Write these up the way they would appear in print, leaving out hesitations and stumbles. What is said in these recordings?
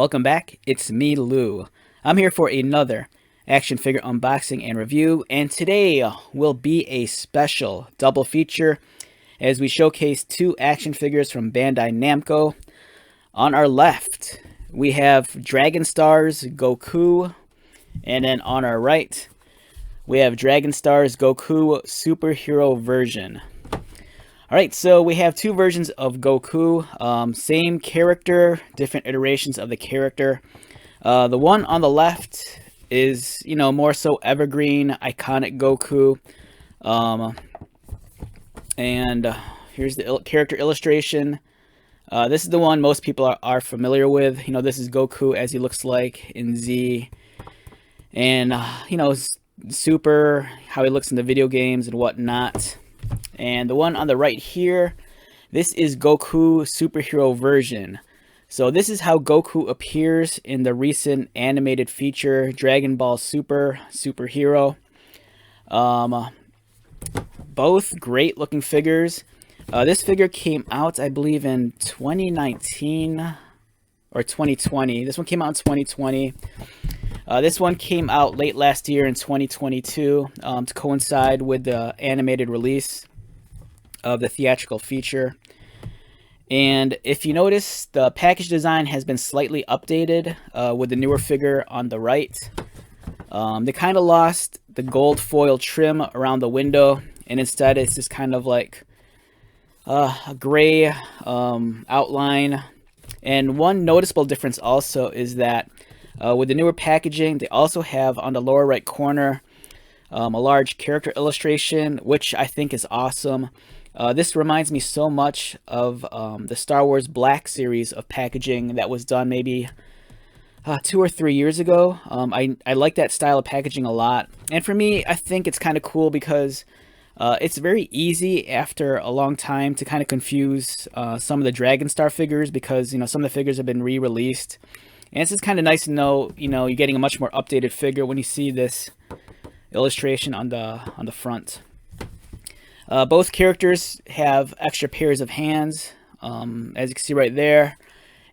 Welcome back, it's me, Lou. I'm here for another action figure unboxing and review, and today will be a special double feature as we showcase two action figures from Bandai Namco. On our left, we have Dragon Star's Goku, and then on our right, we have Dragon Star's Goku Superhero version. Alright, so we have two versions of Goku, same character, different iterations of the character. The one on the left is, more so evergreen, iconic Goku. Here's the character illustration. This is the one most people are familiar with. This is Goku as he looks like in Z. And, Super, how he looks in the video games and whatnot. And the one on the right here, this is Goku Superhero version. So this is how Goku appears in the recent animated feature Dragon Ball Superhero. Both great looking figures. This figure came out, I believe, in 2019 or 2020. This one came out in 2020. This one came out late last year in 2022 to coincide with the animated release of the theatrical feature. And if you notice, the package design has been slightly updated with the newer figure on the right. They kind of lost the gold foil trim around the window, and instead it's just kind of like a gray outline. And one noticeable difference also is that with the newer packaging, they also have on the lower right corner a large character illustration, which I think is awesome. This reminds me so much of the Star Wars Black series of packaging that was done maybe 2 or 3 years ago. I like that style of packaging a lot. And for me, I think it's kind of cool because it's very easy after a long time to kind of confuse some of the Dragon Star figures because, some of the figures have been re-released. And it's just kind of nice to know, you're getting a much more updated figure when you see this illustration on the front. Both characters have extra pairs of hands, as you can see right there.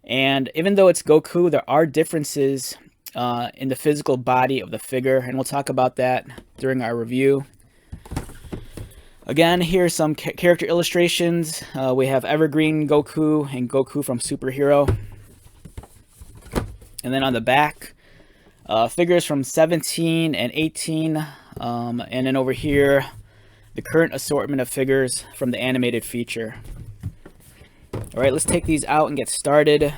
And even though it's Goku, there are differences in the physical body of the figure, and we'll talk about that during our review. Again, here's some character illustrations. We have Evergreen Goku and Goku from Superhero. And then on the back, figures from 17 and 18. And then over here, the current assortment of figures from the animated feature. Alright, let's take these out and get started.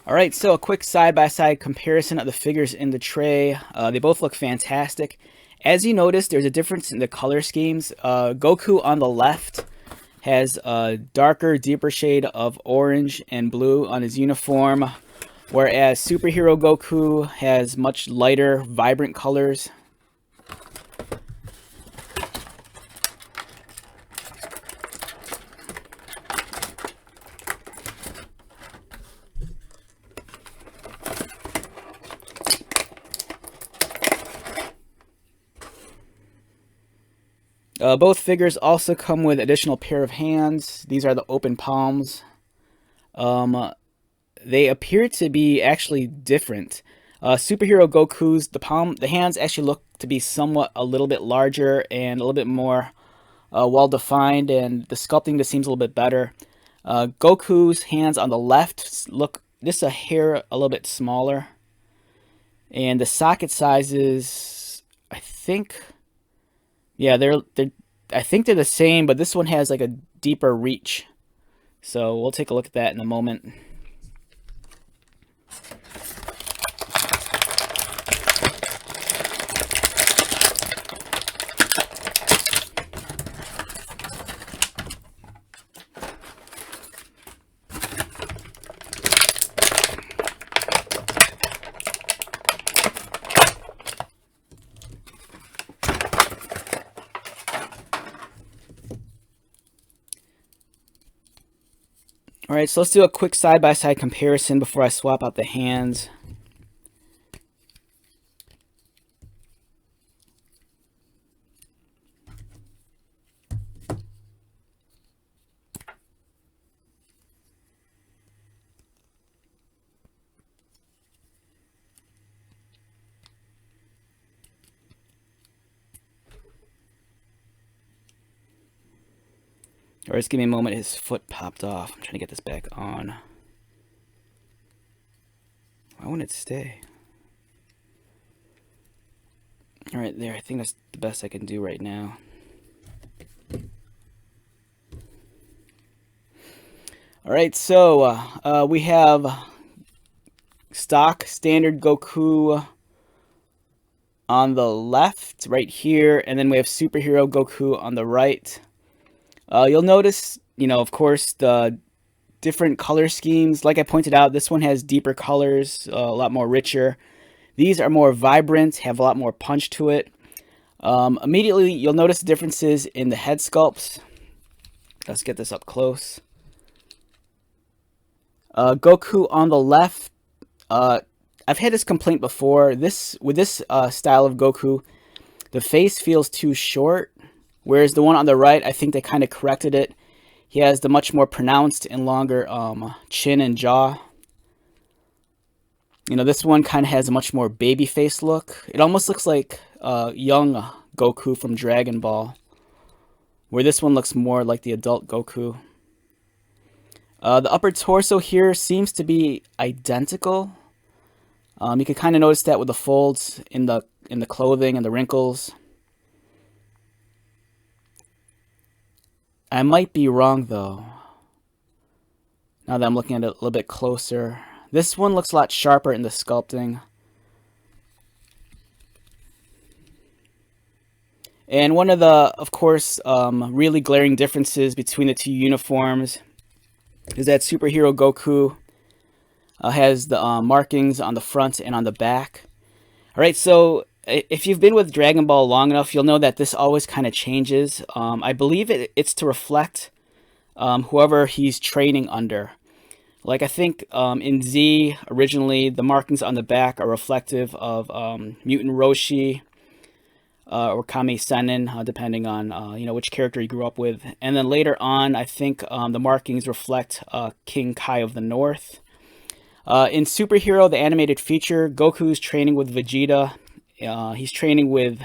Alright, so a quick side-by-side comparison of the figures in the tray. They both look fantastic. As you notice, there's a difference in the color schemes. Goku on the left has a darker, deeper shade of orange and blue on his uniform, whereas Superhero Goku has much lighter, vibrant colors. Both figures also come with additional pair of hands. These are the open palms. They appear to be actually different. Superhero Goku's, the hands actually look to be somewhat a little bit larger and a little bit more well-defined, and the sculpting just seems a little bit better. Goku's hands on the left look just a hair a little bit smaller. And the socket sizes, I think... Yeah, I think they're the same, but this one has like a deeper reach. So we'll take a look at that in a moment. All right, so let's do a quick side-by-side comparison before I swap out the hands. Or just give me a moment, his foot popped off. I'm trying to get this back on. Why wouldn't it stay? All right, there. I think that's the best I can do right now. All right, so we have stock standard Goku on the left, right here, and then we have superhero Goku on the right. You'll notice, of course, the different color schemes. Like I pointed out, this one has deeper colors, a lot more richer. These are more vibrant, have a lot more punch to it. Immediately, you'll notice differences in the head sculpts. Let's get this up close. Goku on the left. I've had this complaint before. With this style of Goku, the face feels too short, whereas the one on the right, I think they kind of corrected it. He has the much more pronounced and longer chin and jaw. This one kind of has a much more baby face look. It almost looks like young Goku from Dragon Ball, where this one looks more like the adult Goku. The upper torso here seems to be identical. You can kind of notice that with the folds in the clothing and the wrinkles. I might be wrong though. Now that I'm looking at it a little bit closer, this one looks a lot sharper in the sculpting. And one of the, of course, really glaring differences between the two uniforms is that superhero Goku has the markings on the front and on the back. All right, so if you've been with Dragon Ball long enough, you'll know that this always kind of changes. I believe it's to reflect whoever he's training under. Like I think in Z, originally, the markings on the back are reflective of Mutant Roshi or Kami Sennin, depending on which character you grew up with. And then later on, I think the markings reflect King Kai of the North. In Superhero, the animated feature, Goku's training with Vegeta. He's training with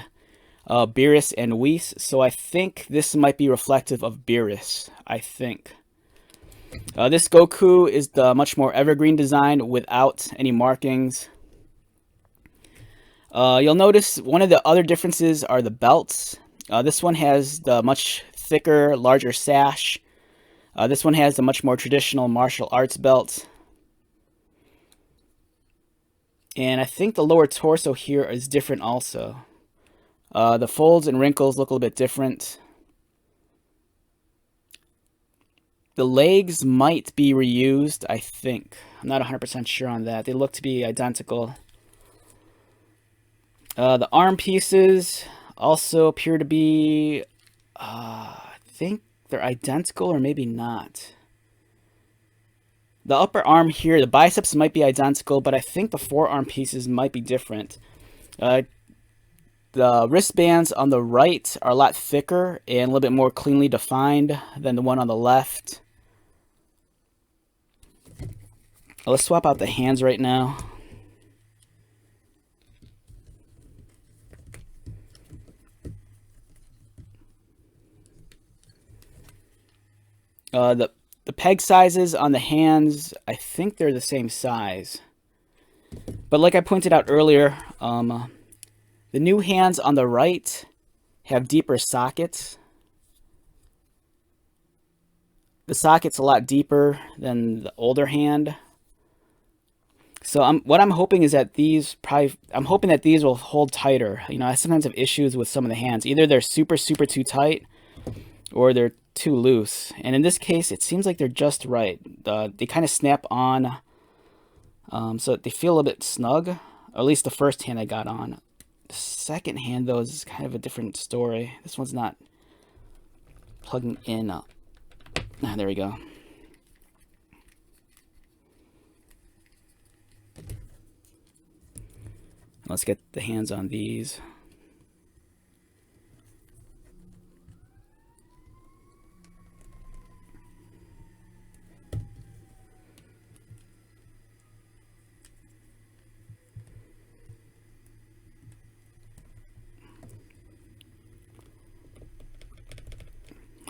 Beerus and Whis, so I think this might be reflective of Beerus, I think. This Goku is the much more evergreen design without any markings. You'll notice one of the other differences are the belts. This one has the much thicker, larger sash. This one has the much more traditional martial arts belt. And I think the lower torso here is different also. The folds and wrinkles look a little bit different. The legs might be reused, I think. I'm not 100% sure on that. They look to be identical. The arm pieces also appear to be, I think they're identical or maybe not. The upper arm here, the biceps might be identical, but I think the forearm pieces might be different. The wristbands on the right are a lot thicker and a little bit more cleanly defined than the one on the left. Let's swap out the hands right now. The peg sizes on the hands, I think they're the same size. But like I pointed out earlier, the new hands on the right have deeper sockets. The socket's a lot deeper than the older hand. So what I'm hoping is that I'm hoping that these will hold tighter. I sometimes have issues with some of the hands. Either they're super too tight, or they're too loose. And in this case, it seems like they're just right. They kind of snap on, so they feel a little bit snug. Or at least the first hand I got on. The second hand, though, is kind of a different story. This one's not plugging in. There we go. Let's get the hands on these.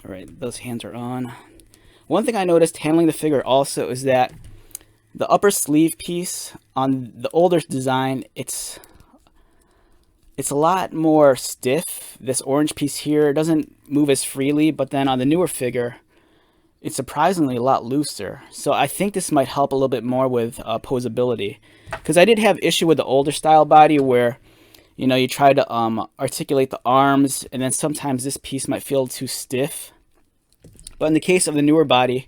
All right, those hands are on. One thing I noticed handling the figure also is that the upper sleeve piece on the older design, it's a lot more stiff. This orange piece here doesn't move as freely, but then on the newer figure, it's surprisingly a lot looser. So I think this might help a little bit more with posability. Because I did have issue with the older style body where, you know, you try to articulate the arms, and then sometimes this piece might feel too stiff. But in the case of the newer body,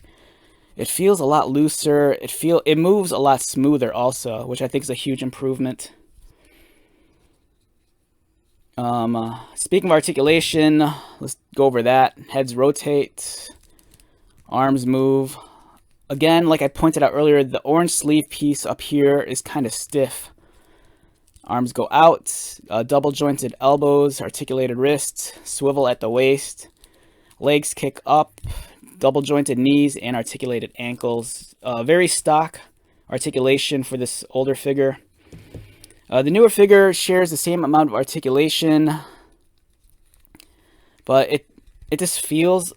it feels a lot looser. It moves a lot smoother also, which I think is a huge improvement. Speaking of articulation, let's go over that. Heads rotate, arms move. Again, like I pointed out earlier, the orange sleeve piece up here is kind of stiff. Arms go out, double jointed elbows, articulated wrists, swivel at the waist. Legs kick up, double jointed knees, and articulated ankles. Very stock articulation for this older figure. The newer figure shares the same amount of articulation, but it just feels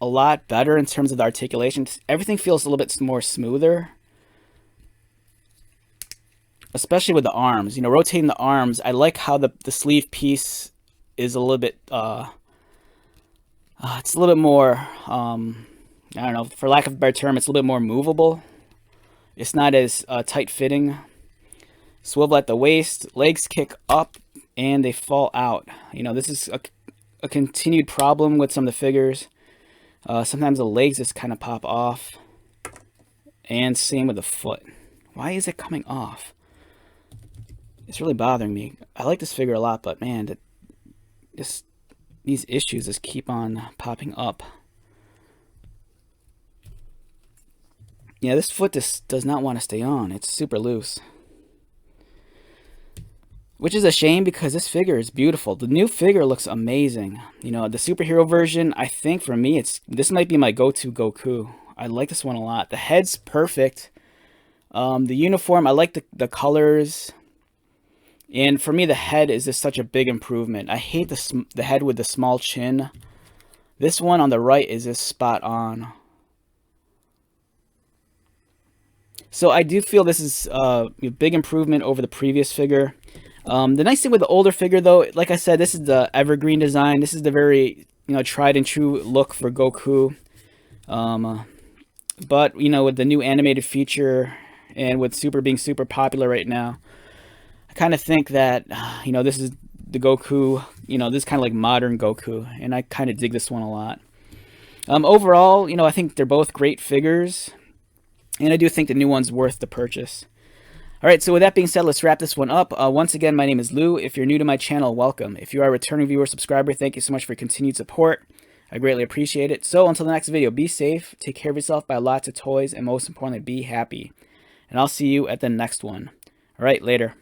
a lot better in terms of the articulation. Everything feels a little bit more smoother, especially with the arms. You know, rotating the arms, I like how the sleeve piece is a little bit it's a little bit more, I don't know, for lack of a better term, it's a little bit more movable. It's not as tight-fitting. Swivel at the waist, legs kick up, and they fall out. You know, this is a continued problem with some of the figures. Sometimes the legs just kind of pop off. And same with the foot. Why is it coming off? It's really bothering me. I like this figure a lot, but man, these issues just keep on popping up. Yeah, this foot just does not want to stay on. It's super loose. Which is a shame because this figure is beautiful. The new figure looks amazing. You know, the superhero version, I think for me, this might be my go-to Goku. I like this one a lot. The head's perfect. The uniform, I like the colors. And for me, the head is just such a big improvement. I hate the head with the small chin. This one on the right is just spot on. So I do feel this is a big improvement over the previous figure. The nice thing with the older figure, though, like I said, this is the evergreen design. This is the very, you know, tried and true look for Goku. But, you know, with the new animated feature and with Super being super popular right now, I kind of think that, you know, this is the Goku, you know, this is kind of like modern Goku, and I kind of dig this one a lot. Overall, you know, I think they're both great figures, and I do think the new one's worth the purchase. All right, so with that being said, let's wrap this one up. Once again, my name is Lou. If you're new to my channel, welcome. If you are a returning viewer, subscriber, thank you so much for your continued support. I greatly appreciate it. So until the next video, be safe, take care of yourself, buy lots of toys, and most importantly, be happy. And I'll see you at the next one. All right, later.